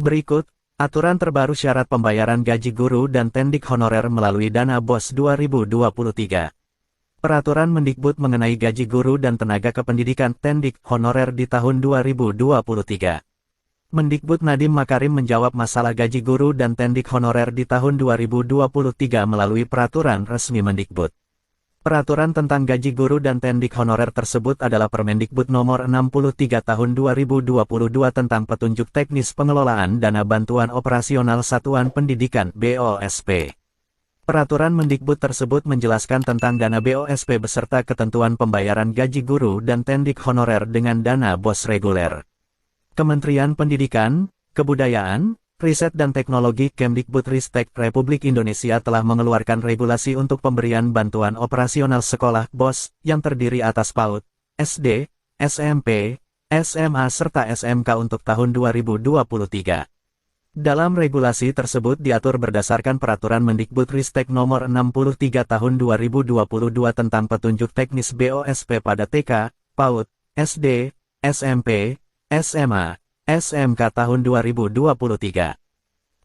Berikut, aturan terbaru syarat pembayaran gaji guru dan tendik honorer melalui Dana BOS 2023. Peraturan Mendikbud mengenai gaji guru dan tenaga kependidikan tendik honorer di tahun 2023. Mendikbud Nadiem Makarim menjawab masalah gaji guru dan tendik honorer di tahun 2023 melalui peraturan resmi Mendikbud. Peraturan tentang gaji guru dan tendik honorer tersebut adalah Permendikbud Nomor 63 Tahun 2022 tentang petunjuk teknis pengelolaan dana bantuan operasional satuan pendidikan (BOSP). Peraturan Mendikbud tersebut menjelaskan tentang dana BOSP beserta ketentuan pembayaran gaji guru dan tendik honorer dengan dana BOS reguler. Kementerian Pendidikan, Kebudayaan, Riset dan Teknologi Kemdikbudristek Republik Indonesia telah mengeluarkan regulasi untuk pemberian bantuan operasional sekolah (BOS) yang terdiri atas PAUD, SD, SMP, SMA serta SMK untuk tahun 2023. Dalam regulasi tersebut diatur berdasarkan Peraturan Mendikbudristek Nomor 63 Tahun 2022 tentang petunjuk teknis BOSP pada TK, PAUD, SD, SMP, SMA, SMK tahun 2023.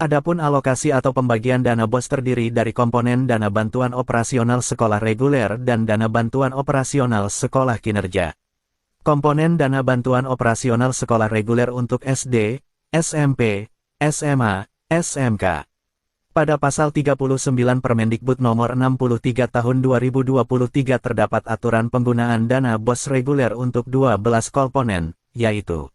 Adapun alokasi atau pembagian dana BOS terdiri dari komponen dana bantuan operasional sekolah reguler dan dana bantuan operasional sekolah kinerja. Komponen dana bantuan operasional sekolah reguler untuk SD, SMP, SMA, SMK. Pada pasal 39 Permendikbud Nomor 63 Tahun 2023 terdapat aturan penggunaan dana BOS reguler untuk 12 komponen, yaitu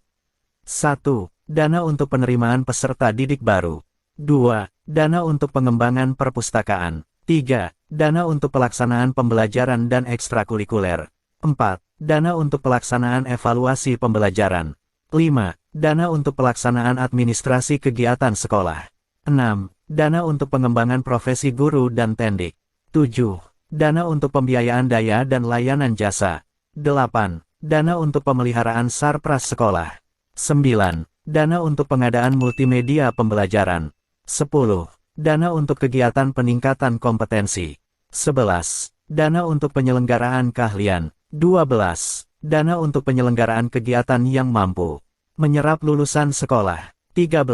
1. Dana untuk penerimaan peserta didik baru. 2. Dana untuk pengembangan perpustakaan. 3. Dana untuk pelaksanaan pembelajaran dan ekstrakurikuler. 4. Dana untuk pelaksanaan evaluasi pembelajaran. 5. Dana untuk pelaksanaan administrasi kegiatan sekolah. 6. Dana untuk pengembangan profesi guru dan tendik. 7. Dana untuk pembiayaan daya dan layanan jasa. 8. Dana untuk pemeliharaan sarpras sekolah. 9. Dana untuk pengadaan multimedia pembelajaran. 10. Dana untuk kegiatan peningkatan kompetensi. 11. Dana untuk penyelenggaraan keahlian. 12. Dana untuk penyelenggaraan kegiatan yang mampu menyerap lulusan sekolah. 13.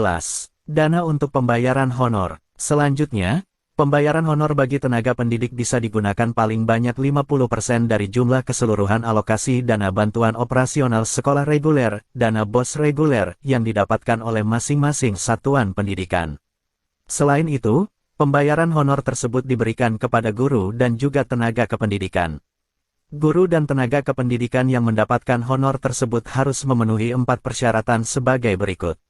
Dana untuk pembayaran honor. Selanjutnya, pembayaran honor bagi tenaga pendidik bisa digunakan paling banyak 50% dari jumlah keseluruhan alokasi dana bantuan operasional sekolah reguler, dana BOS reguler, yang didapatkan oleh masing-masing satuan pendidikan. Selain itu, pembayaran honor tersebut diberikan kepada guru dan juga tenaga kependidikan. Guru dan tenaga kependidikan yang mendapatkan honor tersebut harus memenuhi 4 persyaratan sebagai berikut.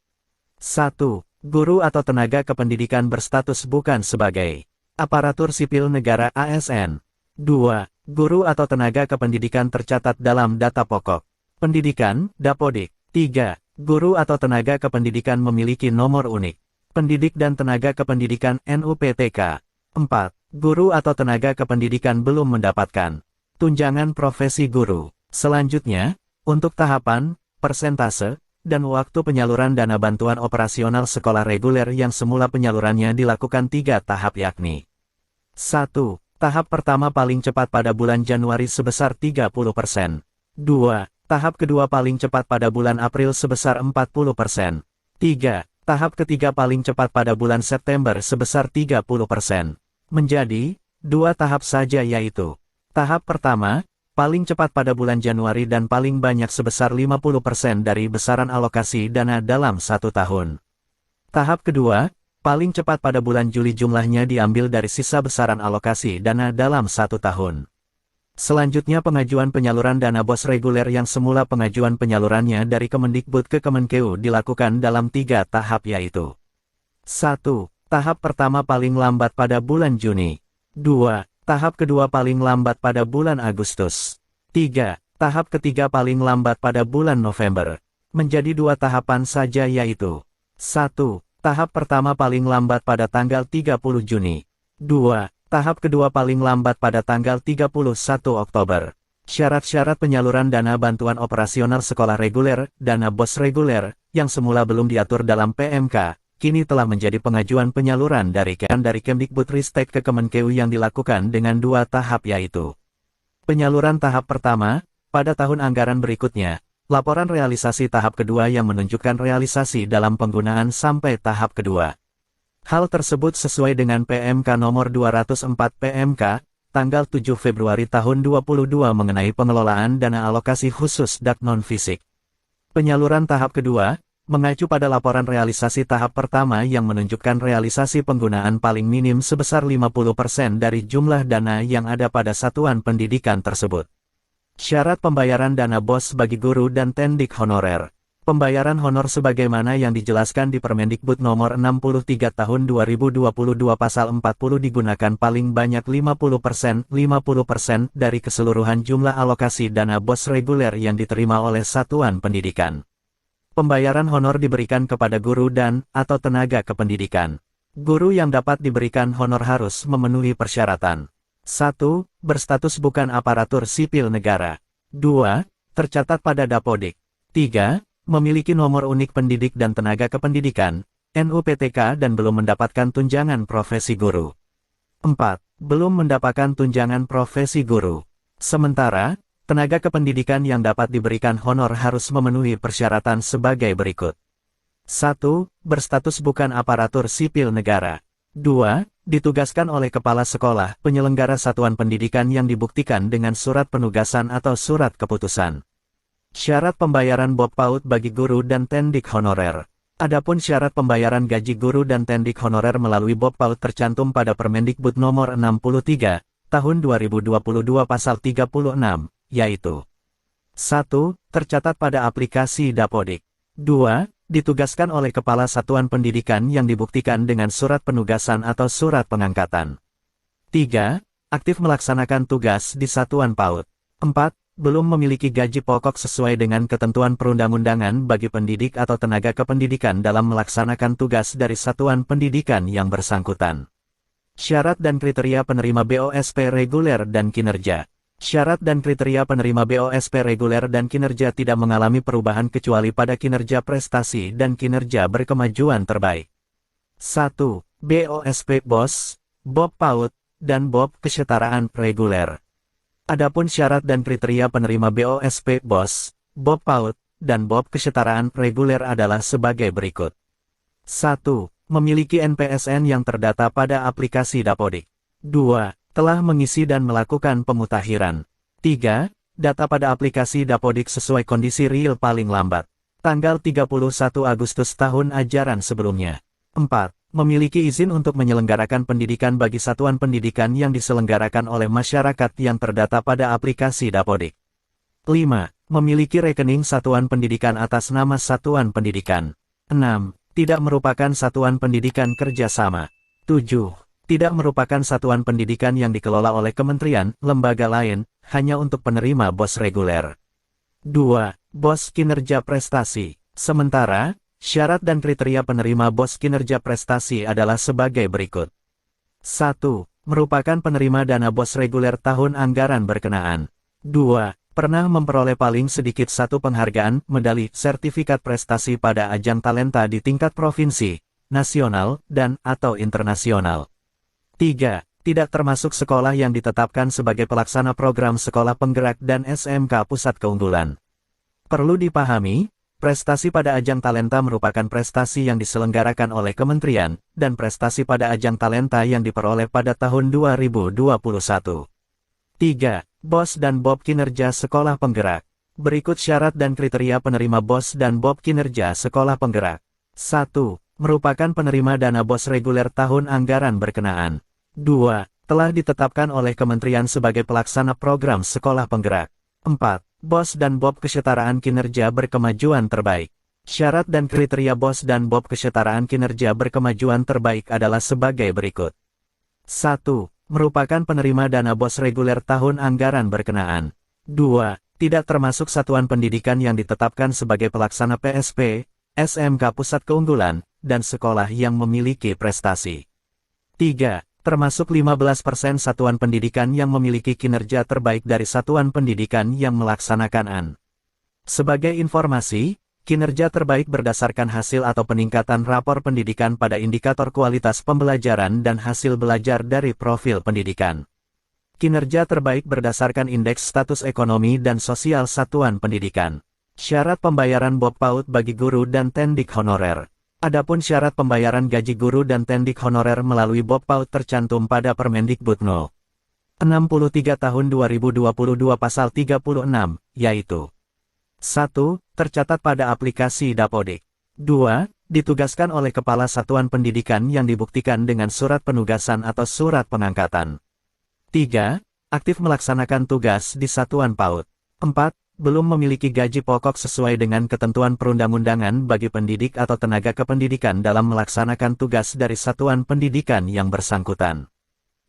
1. Guru atau tenaga kependidikan berstatus bukan sebagai aparatur sipil negara ASN. 2. Guru atau tenaga kependidikan tercatat dalam data pokok pendidikan Dapodik. 3. Guru atau tenaga kependidikan memiliki nomor unik pendidik dan tenaga kependidikan NUPTK. 4. Guru atau tenaga kependidikan belum mendapatkan tunjangan profesi guru. Selanjutnya, untuk tahapan, persentase, dan waktu penyaluran dana bantuan operasional sekolah reguler yang semula penyalurannya dilakukan 3 tahap yakni 1. Tahap pertama paling cepat pada bulan Januari sebesar 30%. 2. Tahap kedua paling cepat pada bulan April sebesar 40%. 3. Tahap ketiga paling cepat pada bulan September sebesar 30%. Menjadi 2 tahap saja yaitu tahap pertama, paling cepat pada bulan Januari dan paling banyak sebesar 50% dari besaran alokasi dana dalam 1 tahun. Tahap kedua, paling cepat pada bulan Juli jumlahnya diambil dari sisa besaran alokasi dana dalam 1 tahun. Selanjutnya pengajuan penyaluran dana BOS reguler yang semula pengajuan penyalurannya dari Kemendikbud ke Kemenkeu dilakukan dalam 3 tahap yaitu 1. Tahap pertama paling lambat pada bulan Juni. 2. Tahap kedua paling lambat pada bulan Agustus. 3. Tahap ketiga paling lambat pada bulan November. Menjadi 2 tahapan saja yaitu 1. Tahap pertama paling lambat pada tanggal 30 Juni. 2. Tahap kedua paling lambat pada tanggal 31 Oktober. Syarat-syarat penyaluran dana bantuan operasional sekolah reguler, dana BOS reguler, yang semula belum diatur dalam PMK, kini telah menjadi pengajuan penyaluran dari Kemdikbudristek ke Kemenkeu yang dilakukan dengan 2 tahap yaitu penyaluran tahap pertama, pada tahun anggaran berikutnya, Laporan realisasi tahap kedua yang menunjukkan realisasi dalam penggunaan sampai tahap kedua. Hal tersebut sesuai dengan PMK nomor 204 PMK, tanggal 7 Februari tahun 2022 mengenai pengelolaan dana alokasi khusus DAK non-fisik. Penyaluran tahap kedua, mengacu pada laporan realisasi tahap pertama yang menunjukkan realisasi penggunaan paling minim sebesar 50% dari jumlah dana yang ada pada satuan pendidikan tersebut. Syarat pembayaran dana BOS bagi guru dan tendik honorer. Pembayaran honor sebagaimana yang dijelaskan di Permendikbud nomor 63 tahun 2022 pasal 40 digunakan paling banyak 50% dari keseluruhan jumlah alokasi dana BOS reguler yang diterima oleh satuan pendidikan. Pembayaran honor diberikan kepada guru dan atau tenaga kependidikan. Guru yang dapat diberikan honor harus memenuhi persyaratan. 1. Berstatus bukan aparatur sipil negara. 2. Tercatat pada Dapodik. 3. Memiliki nomor unik pendidik dan tenaga kependidikan, NUPTK dan belum mendapatkan tunjangan profesi guru. 4. Belum mendapatkan tunjangan profesi guru. Sementara, tenaga kependidikan yang dapat diberikan honor harus memenuhi persyaratan sebagai berikut. 1. Berstatus bukan aparatur sipil negara. 2. Ditugaskan oleh kepala sekolah penyelenggara satuan pendidikan yang dibuktikan dengan surat penugasan atau surat keputusan. Syarat pembayaran BOP PAUD bagi guru dan tendik honorer. Adapun syarat pembayaran gaji guru dan tendik honorer melalui BOP PAUD tercantum pada Permendikbud nomor 63 tahun 2022 pasal 36, yaitu 1. Tercatat pada aplikasi Dapodik. 2. Ditugaskan oleh Kepala Satuan Pendidikan yang dibuktikan dengan surat penugasan atau surat pengangkatan. 3. Aktif melaksanakan tugas di Satuan PAUD. 4. Belum memiliki gaji pokok sesuai dengan ketentuan perundang-undangan bagi pendidik atau tenaga kependidikan dalam melaksanakan tugas dari satuan pendidikan yang bersangkutan. Syarat dan kriteria penerima BOSP reguler dan kinerja. Syarat dan kriteria penerima BOSP reguler dan kinerja tidak mengalami perubahan kecuali pada kinerja prestasi dan kinerja berkemajuan terbaik. 1. BOSP BOS, BOP PAUD, dan BOP kesetaraan reguler. Adapun syarat dan kriteria penerima BOSP BOS, BOP PAUD, dan BOP kesetaraan reguler adalah sebagai berikut. 1. Memiliki NPSN yang terdata pada aplikasi Dapodik. 2. Telah mengisi dan melakukan pemutakhiran. 3. Data pada aplikasi Dapodik sesuai kondisi real paling lambat. Tanggal 31 Agustus tahun ajaran sebelumnya. 4. Memiliki izin untuk menyelenggarakan pendidikan bagi satuan pendidikan yang diselenggarakan oleh masyarakat yang terdata pada aplikasi Dapodik. 5. Memiliki rekening satuan pendidikan atas nama satuan pendidikan. 6. Tidak merupakan satuan pendidikan kerjasama. 7. Tidak merupakan satuan pendidikan yang dikelola oleh kementerian, lembaga lain, hanya untuk penerima BOS reguler. 2. BOS kinerja prestasi. Sementara, syarat dan kriteria penerima BOS kinerja prestasi adalah sebagai berikut. 1. Merupakan penerima dana BOS reguler tahun anggaran berkenaan. 2. Pernah memperoleh paling sedikit satu penghargaan, medali, sertifikat prestasi pada ajang talenta di tingkat provinsi, nasional, dan atau internasional. 3. Tidak termasuk sekolah yang ditetapkan sebagai pelaksana program sekolah penggerak dan SMK Pusat Keunggulan. Perlu dipahami, prestasi pada ajang talenta merupakan prestasi yang diselenggarakan oleh kementerian, dan prestasi pada ajang talenta yang diperoleh pada tahun 2021. 3. BOS dan BOP kinerja sekolah penggerak. Berikut syarat dan kriteria penerima BOS dan BOP kinerja sekolah penggerak. 1. Merupakan penerima dana BOS reguler tahun anggaran berkenaan. 2. Telah ditetapkan oleh kementerian sebagai pelaksana program sekolah penggerak. 4. BOS dan BOP kesetaraan kinerja berkemajuan terbaik. Syarat dan kriteria BOS dan BOP kesetaraan kinerja berkemajuan terbaik adalah sebagai berikut. 1. Merupakan penerima dana BOS reguler tahun anggaran berkenaan. 2. Tidak termasuk satuan pendidikan yang ditetapkan sebagai pelaksana PSP, SMK Pusat Keunggulan, dan sekolah yang memiliki prestasi. 3. Termasuk 15% satuan pendidikan yang memiliki kinerja terbaik dari satuan pendidikan yang melaksanakan AN. Sebagai informasi, kinerja terbaik berdasarkan hasil atau peningkatan rapor pendidikan pada indikator kualitas pembelajaran dan hasil belajar dari profil pendidikan. Kinerja terbaik berdasarkan indeks status ekonomi dan sosial satuan pendidikan. Syarat pembayaran Bob PAUD bagi guru dan tendik honorer. Adapun syarat pembayaran gaji guru dan tendik honorer melalui Bob PAUD tercantum pada Permendikbud No. 63 Tahun 2022 Pasal 36, yaitu 1. Tercatat pada aplikasi Dapodik. 2. Ditugaskan oleh Kepala Satuan Pendidikan yang dibuktikan dengan surat penugasan atau surat pengangkatan. 3. Aktif melaksanakan tugas di Satuan PAUD. 4. Belum memiliki gaji pokok sesuai dengan ketentuan perundang-undangan bagi pendidik atau tenaga kependidikan dalam melaksanakan tugas dari satuan pendidikan yang bersangkutan.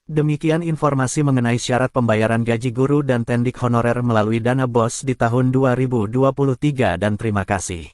Demikian informasi mengenai syarat pembayaran gaji guru dan tendik honorer melalui dana BOS di tahun 2023 dan terima kasih.